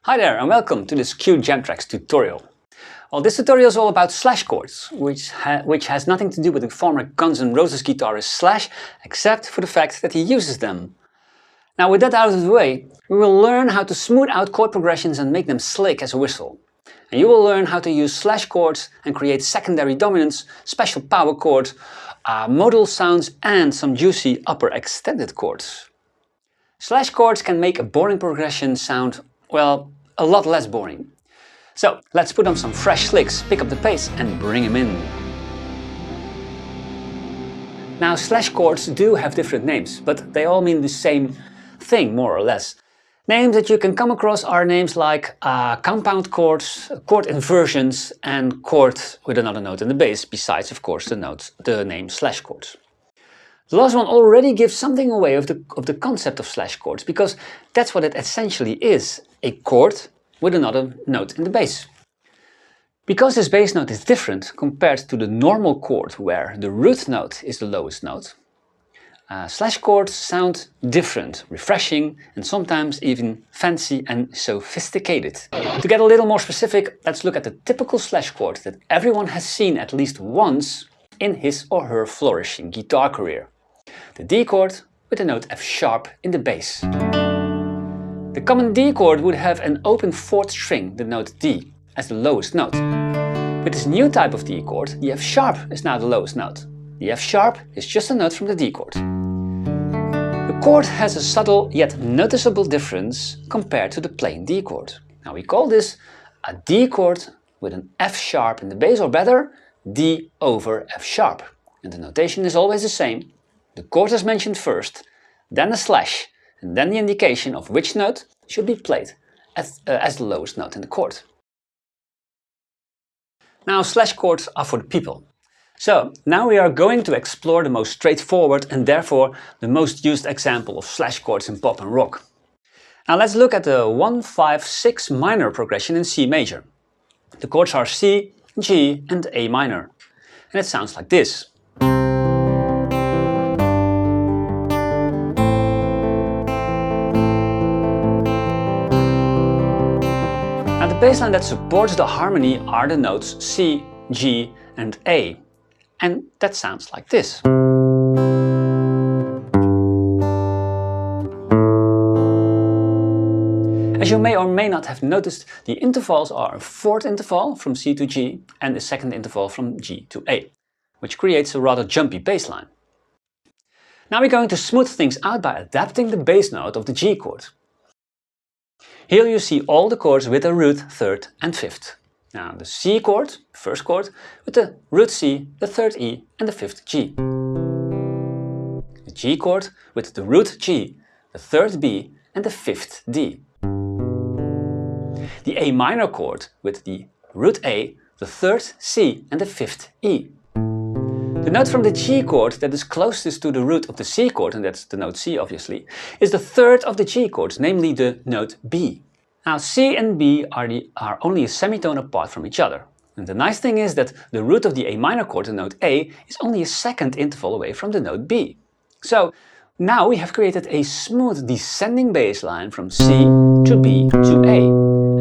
Hi there and welcome to this QJamTracks tutorial. Well, this tutorial is all about slash chords, which has nothing to do with the former Guns N' Roses guitarist Slash, except for the fact that he uses them. Now, with that out of the way, we will learn how to smooth out chord progressions and make them slick as a whistle. And you will learn how to use slash chords and create secondary dominants, special power chords, modal sounds and some juicy upper extended chords. Slash chords can make a boring progression sound, well, a lot less boring. So let's put on some fresh slicks, pick up the pace and bring them in. Now, slash chords do have different names, but they all mean the same thing more or less. Names that you can come across are names like compound chords, chord inversions and chord with another note in the bass, besides of course the name slash chords. The last one already gives something away of the concept of slash chords, because that's what it essentially is, a chord with another note in the bass. Because this bass note is different compared to the normal chord where the root note is the lowest note, slash chords sound different, refreshing and sometimes even fancy and sophisticated. To get a little more specific, let's look at the typical slash chord that everyone has seen at least once in his or her flourishing guitar career. The D chord with the note F sharp in the bass. The common D chord would have an open fourth string, the note D, as the lowest note. With this new type of D chord, the F sharp is now the lowest note. The F sharp is just a note from the D chord. The chord has a subtle yet noticeable difference compared to the plain D chord. Now we call this a D chord with an F sharp in the bass, or better, D over F sharp. And the notation is always the same. The chord is mentioned first, then a slash, and then the indication of which note should be played as the lowest note in the chord. Now, slash chords are for the people. So now we are going to explore the most straightforward and therefore the most used example of slash chords in pop and rock. Now let's look at the 1-5-6 minor progression in C major. The chords are C, G and A minor. And it sounds like this. Now the bass line that supports the harmony are the notes C, G and A. And that sounds like this. As you may or may not have noticed, the intervals are a fourth interval from C to G and a second interval from G to A, which creates a rather jumpy bass line. Now we're going to smooth things out by adapting the bass note of the G chord. Here you see all the chords with a root, third and fifth. Now the C chord, first chord, with the root C, the third E and the fifth G. The G chord with the root G, the third B and the fifth D. The A minor chord with the root A, the third C and the fifth E. The note from the G chord that is closest to the root of the C chord, and that's the note C obviously, is the third of the G chords, namely the note B. Now C and B are only a semitone apart from each other. And the nice thing is that the root of the A minor chord, the note A, is only a second interval away from the note B. So now we have created a smooth descending bass line from C to B to A.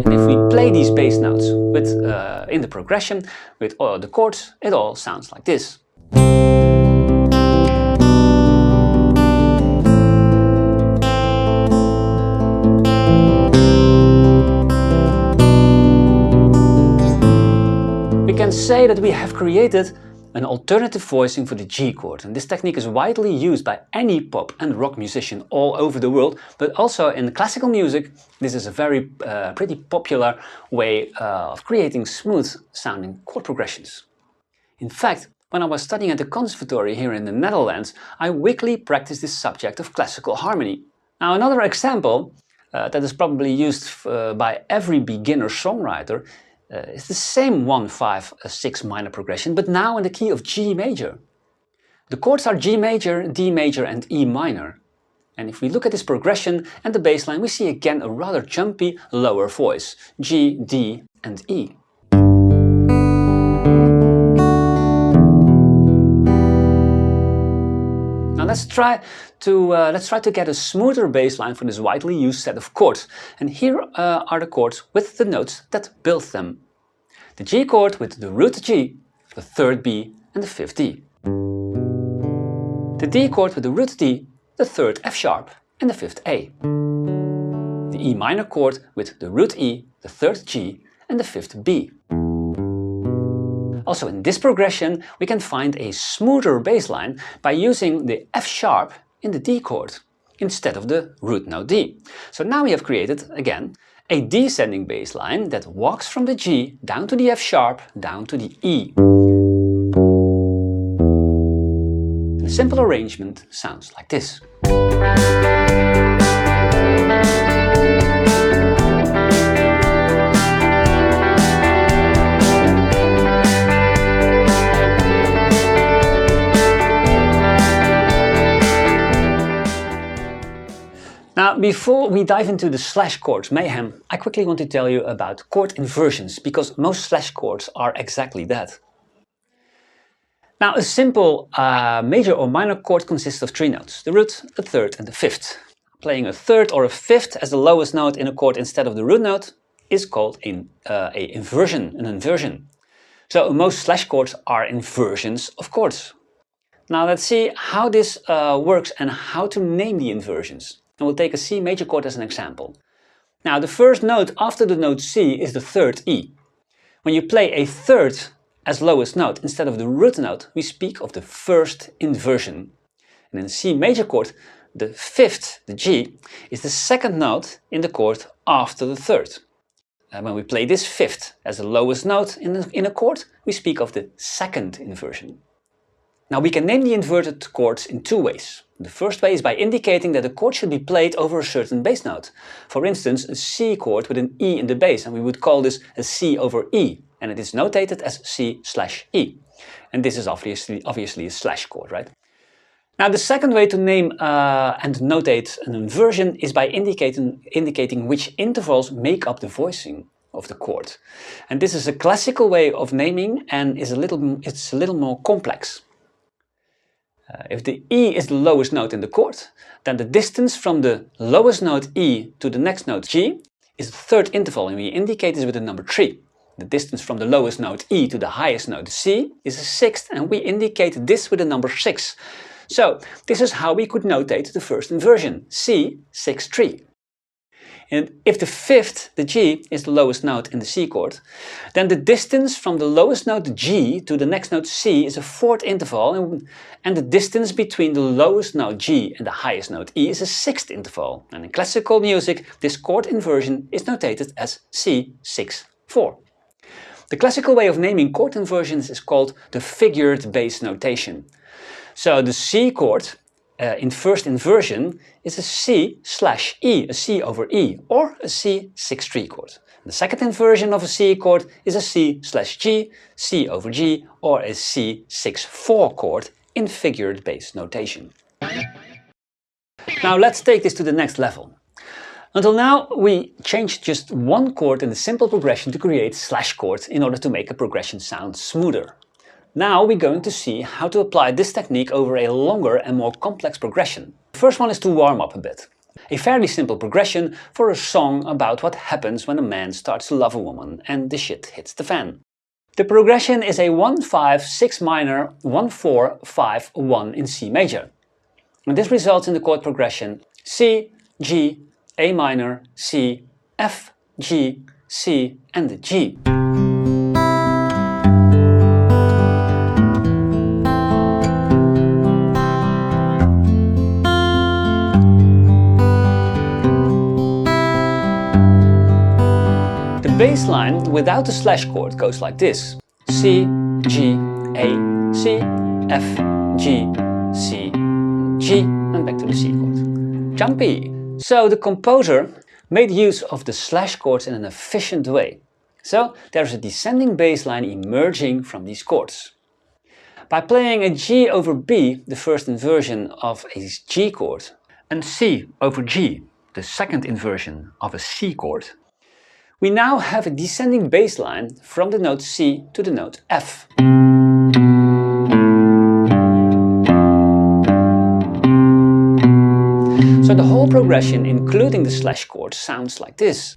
And if we play these bass notes in the progression with all the chords, it all sounds like this. We can say that we have created an alternative voicing for the G chord, and this technique is widely used by any pop and rock musician all over the world, but also in classical music this is a very pretty popular way of creating smooth sounding chord progressions. In fact, when I was studying at the conservatory here in the Netherlands, I weekly practiced this subject of classical harmony. Now another example that is probably used by every beginner songwriter is the same 1-5-6 minor progression, but now in the key of G major. The chords are G major, D major and E minor. And if we look at this progression and the bass line, we see again a rather jumpy lower voice, G, D and E. Now let's try to get a smoother bass line for this widely used set of chords. And here are the chords with the notes that build them. The G chord with the root G, the third B and the fifth D. The D chord with the root D, the third F sharp and the fifth A. The E minor chord with the root E, the third G and the fifth B. Also in this progression we can find a smoother bass line by using the F sharp in the D chord instead of the root note D. So now we have created, again, a descending bass line that walks from the G down to the F sharp, down to the E. The simple arrangement sounds like this. Now, before we dive into the slash chords mayhem, I quickly want to tell you about chord inversions, because most slash chords are exactly that. Now, a simple major or minor chord consists of three notes, the root, the third and the fifth. Playing a third or a fifth as the lowest note in a chord instead of the root note is called an inversion. So most slash chords are inversions of chords. Now let's see how this works and how to name the inversions. And we'll take a C major chord as an example. Now the first note after the note C is the third E. When you play a third as lowest note instead of the root note, we speak of the first inversion. And in the C major chord, the fifth, the G, is the second note in the chord after the third. And when we play this fifth as the lowest note in a chord, we speak of the second inversion. Now we can name the inverted chords in two ways. The first way is by indicating that a chord should be played over a certain bass note. For instance, a C chord with an E in the bass, and we would call this a C over E, and it is notated as C/E. And this is obviously a slash chord, right? Now the second way to name and notate an inversion is by indicating which intervals make up the voicing of the chord. And this is a classical way of naming and it's a little more complex. If the E is the lowest note in the chord, then the distance from the lowest note E to the next note G is the third interval, and we indicate this with the number 3. The distance from the lowest note E to the highest note C is the sixth, and we indicate this with the number 6. So this is how we could notate the first inversion, C, 6, 3. And if the fifth, the G, is the lowest note in the C chord, then the distance from the lowest note G to the next note C is a fourth interval, and the distance between the lowest note G and the highest note E is a sixth interval. And in classical music, this chord inversion is notated as C, 6, 4. The classical way of naming chord inversions is called the figured bass notation. So the C chord in first inversion is a C/E, a C over E, or a C/6/3 chord. The second inversion of a C chord is a C/G, C over G, or a C/6/4 chord in figured bass notation. Now let's take this to the next level. Until now we changed just one chord in the simple progression to create slash chords in order to make a progression sound smoother. Now we're going to see how to apply this technique over a longer and more complex progression. The first one is to warm up a bit. A fairly simple progression for a song about what happens when a man starts to love a woman and the shit hits the fan. The progression is a 1-5-6 minor 1-4-5-1 in C major. And this results in the chord progression C, G, A minor, C, F, G, C and the G. The bass line without the slash chord goes like this: C, G, A, C, F, G, C, G, and back to the C chord. Jumpy! So the composer made use of the slash chords in an efficient way. So there's a descending bass line emerging from these chords. By playing a G over B, the first inversion of a G chord, and C over G, the second inversion of a C chord, we now have a descending bass line from the note C to the note F. So the whole progression, including the slash chord, sounds like this.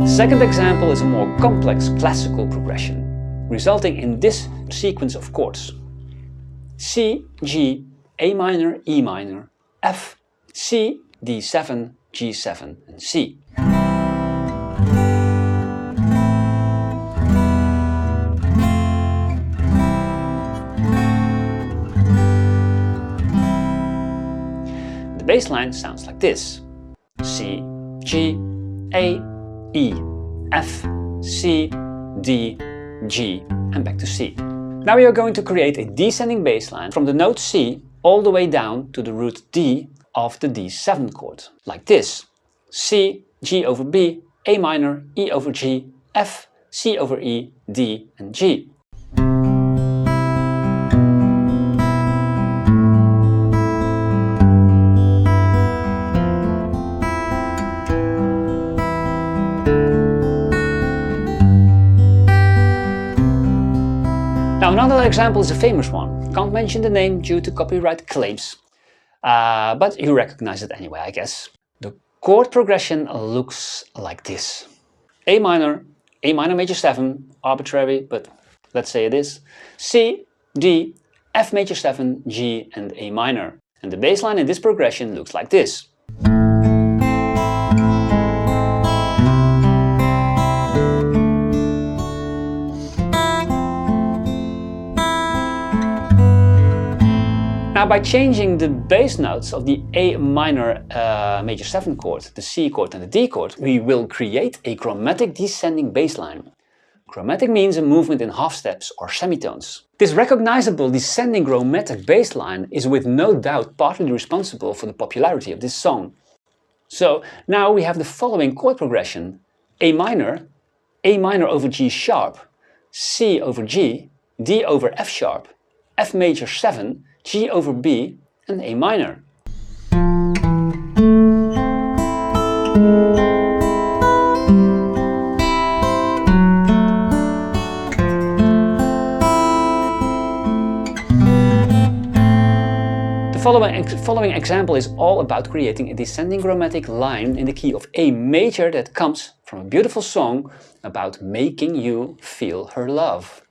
Second example is a more complex classical progression, resulting in this sequence of chords: C, G, A minor, E minor, F, C, D7, G7 and C. The bass line sounds like this: C, G, A, E, F, C, D, G and back to C. Now we are going to create a descending bass line from the note C all the way down to the root D of the D7 chord, like this: C, G over B, A minor, E over G, F, C over E, D and G. Now another example is a famous one. Can't mention the name due to copyright claims, but you recognize it anyway, I guess. The chord progression looks like this: A minor major 7, arbitrary, but let's say it is, C, D, F major 7, G and A minor. And the bass line in this progression looks like this. Now by changing the bass notes of the A minor major 7 chord, the C chord and the D chord, we will create a chromatic descending bass line. Chromatic means a movement in half steps or semitones. This recognizable descending chromatic bass line is with no doubt partly responsible for the popularity of this song. So now we have the following chord progression: A minor over G sharp, C over G, D over F sharp, F major 7, G over B and A minor. The following example is all about creating a descending chromatic line in the key of A major that comes from a beautiful song about making you feel her love.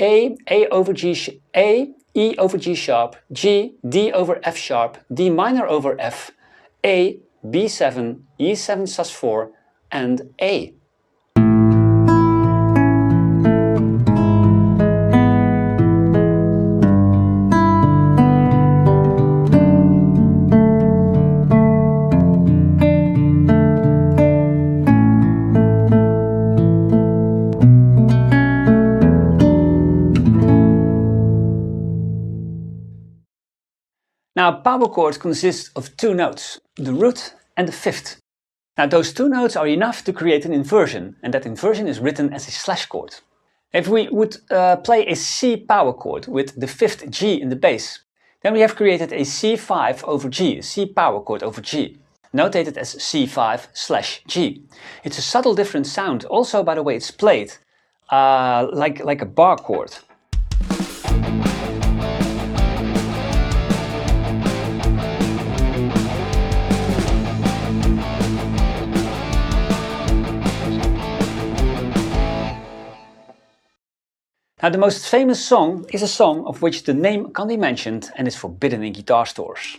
A over G, A, E over G sharp, G, D over F sharp, D minor over F, A, B7, E7 sus4 and A. Now, power chords consist of two notes, the root and the fifth. Now, those two notes are enough to create an inversion, and that inversion is written as a slash chord. If we would play a C power chord with the fifth G in the bass, then we have created a C5 over G, a C power chord over G, notated as C5/G. It's a subtle different sound, also by the way it's played, like a bar chord. Now, the most famous song is a song of which the name can't be mentioned and is forbidden in guitar stores.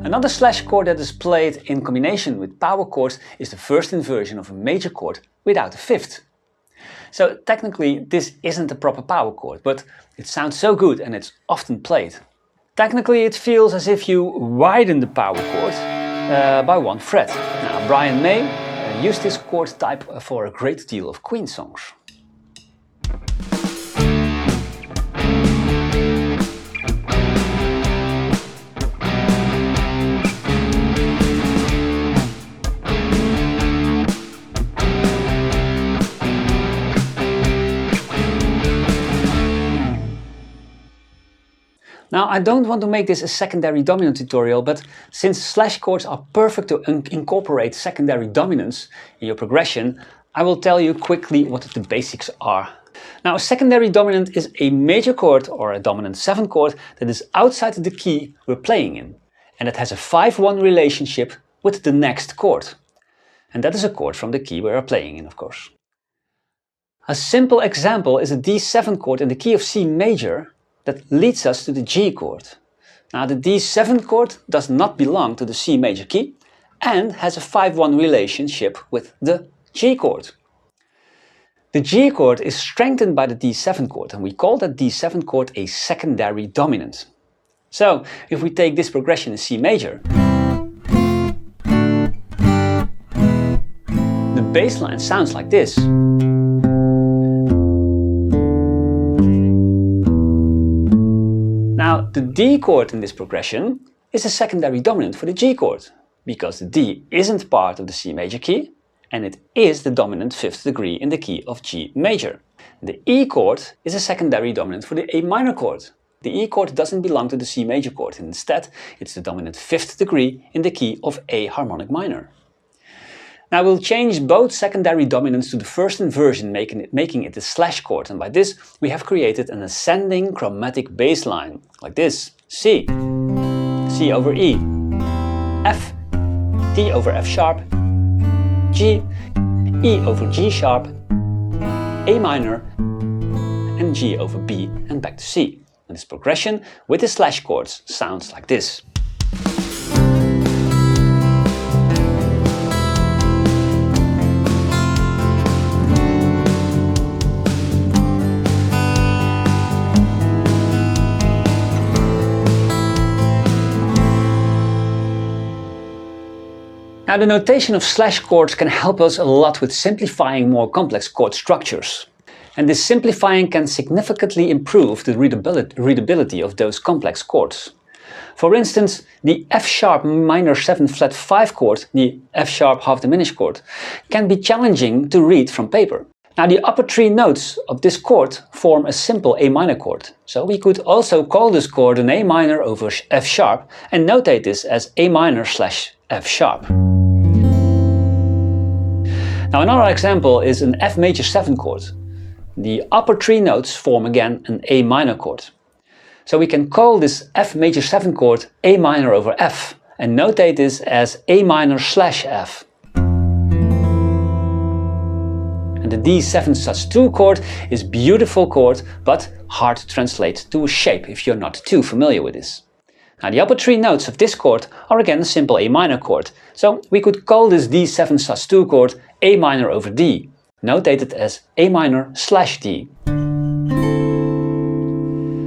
Another slash chord that is played in combination with power chords is the first inversion of a major chord without a fifth. So technically this isn't a proper power chord, but it sounds so good and it's often played. Technically it feels as if you widen the power chord by one fret. Now Brian May used this chord type for a great deal of Queen songs. Now, I don't want to make this a secondary dominant tutorial, but since slash chords are perfect to incorporate secondary dominants in your progression, I will tell you quickly what the basics are. Now, a secondary dominant is a major chord or a dominant 7 chord that is outside the key we're playing in, and it has a 5-1 relationship with the next chord. And that is a chord from the key we are playing in, of course. A simple example is a D7 chord in the key of C major that leads us to the G chord. Now, the D7 chord does not belong to the C major key and has a 5-1 relationship with the G chord. The G chord is strengthened by the D7 chord, and we call that D7 chord a secondary dominant. So, if we take this progression in C major, the bass line sounds like this. Now, the D chord in this progression is a secondary dominant for the G chord, because the D isn't part of the C major key, and it is the dominant 5th degree in the key of G major. The E chord is a secondary dominant for the A minor chord. The E chord doesn't belong to the C major chord, and instead it's the dominant 5th degree in the key of A harmonic minor. Now we'll change both secondary dominants to the first inversion, making it a slash chord, and by this we have created an ascending chromatic bass line, like this. C, C over E, F, D over F sharp, G, E over G sharp, A minor, and G over B, and back to C. And this progression with the slash chords sounds like this. Now, the notation of slash chords can help us a lot with simplifying more complex chord structures. And this simplifying can significantly improve the readability of those complex chords. For instance, the F sharp minor 7 flat 5 chord, the F sharp half diminished chord, can be challenging to read from paper. Now, the upper 3 notes of this chord form a simple A minor chord. So we could also call this chord an A minor over F sharp and notate this as A minor slash F sharp. Now, another example is an F major 7 chord. The upper 3 notes form again an A minor chord. So we can call this F major 7 chord A minor over F and notate this as A minor slash F. And the D7 sus2 chord is a beautiful chord, but hard to translate to a shape if you're not too familiar with this. Now, the upper 3 notes of this chord are again a simple A minor chord, so we could call this D7 sus2 chord A minor over D, notated as A minor slash D.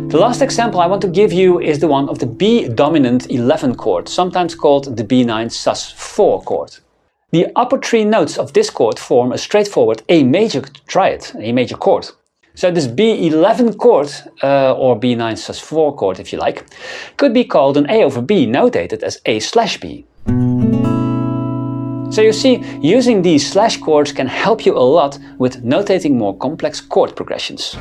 The last example I want to give you is the one of the B dominant 11 chord, sometimes called the B9 sus4 chord. The upper 3 notes of this chord form a straightforward A major triad, A major chord. So this B11 chord, or B9 sus4 chord if you like, could be called an A over B, notated as A slash B. So you see, using these slash chords can help you a lot with notating more complex chord progressions.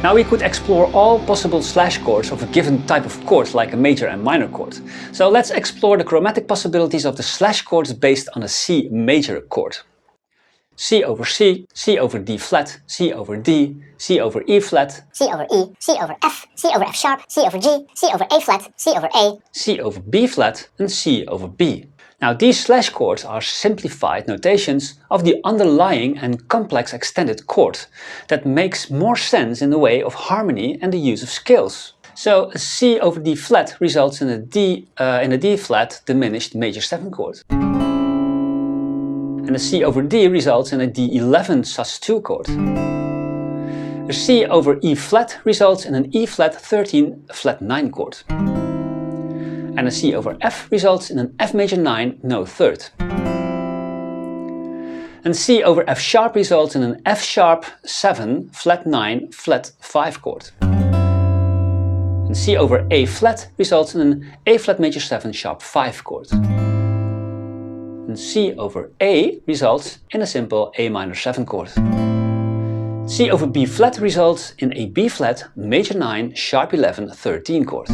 Now we could explore all possible slash chords of a given type of chord, like a major and minor chord. So let's explore the chromatic possibilities of the slash chords based on a C major chord. C over C, C over D flat, C over D, C over E flat, C over E, C over F, C over F sharp, C over G, C over A flat, C over A, C over B flat, and C over B. Now these slash chords are simplified notations of the underlying and complex extended chord that makes more sense in the way of harmony and the use of scales. So a C over D flat results in a D flat diminished major 7 chord. And a C over D results in a D11 sus2 chord. A C over E flat results in an E flat 13 flat 9 chord. And a C over F results in an F major 9 no third. And C over F sharp results in an F sharp 7 flat 9 flat 5 chord. And C over A flat results in an A flat major 7 sharp 5 chord. And C over A results in a simple A minor 7 chord. C over B flat results in a B flat, major 9, sharp 11, 13 chord.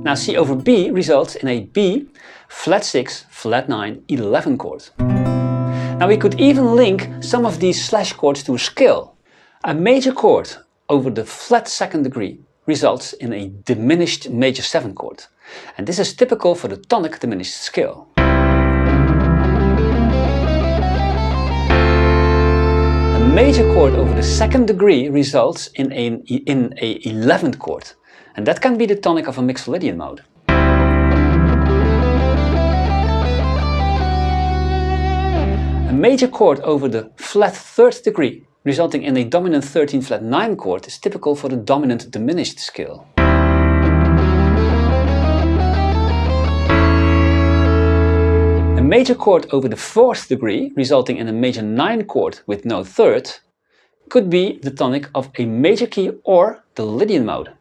Now C over B results in a B, flat 6, flat 9, 11 chord. Now we could even link some of these slash chords to a scale. A major chord over the flat second degree results in a diminished major 7 chord. And this is typical for the tonic diminished scale. A major chord over the second degree results in a 11th chord. And that can be the tonic of a mixed Lydian mode. A major chord over the flat 3rd degree, resulting in a dominant 13 flat 9 chord, is typical for the dominant diminished scale. A major chord over the 4th degree, resulting in a major 9 chord with no 3rd, could be the tonic of a major key or the Lydian mode.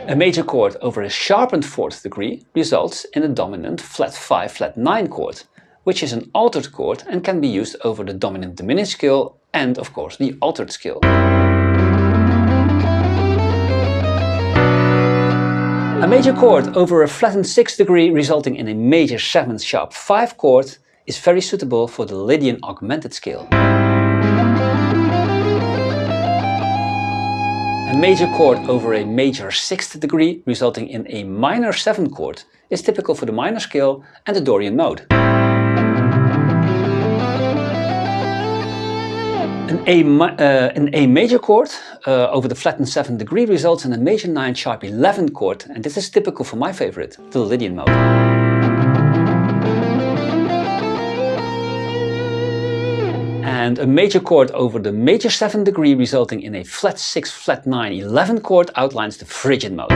A major chord over a sharpened 4th degree results in a dominant flat 5 flat 9 chord, which is an altered chord and can be used over the dominant diminished scale and of course the altered scale. A major chord over a flattened 6th degree resulting in a major 7 sharp 5 chord is very suitable for the Lydian augmented scale. A major chord over a major 6th degree resulting in a minor 7 chord is typical for the minor scale and the Dorian mode. An A major chord over the flattened 7th degree results in a major 9 sharp 11 chord, and this is typical for my favorite, the Lydian mode. And a major chord over the major 7th degree resulting in a flat 6 flat 9 11 chord outlines the Phrygian mode.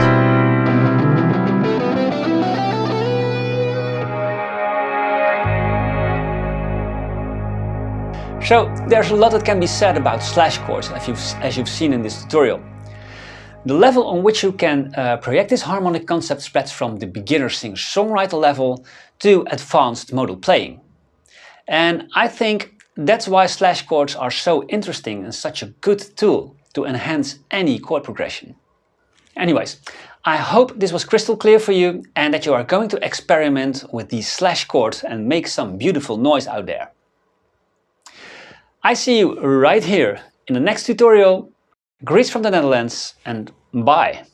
So there's a lot that can be said about slash chords as you've seen in this tutorial. The level on which you can project this harmonic concept spreads from the beginner singer-songwriter level to advanced modal playing. And I think that's why slash chords are so interesting and such a good tool to enhance any chord progression. Anyways, I hope this was crystal clear for you and that you are going to experiment with these slash chords and make some beautiful noise out there. I see you right here in the next tutorial. Greets from the Netherlands and bye!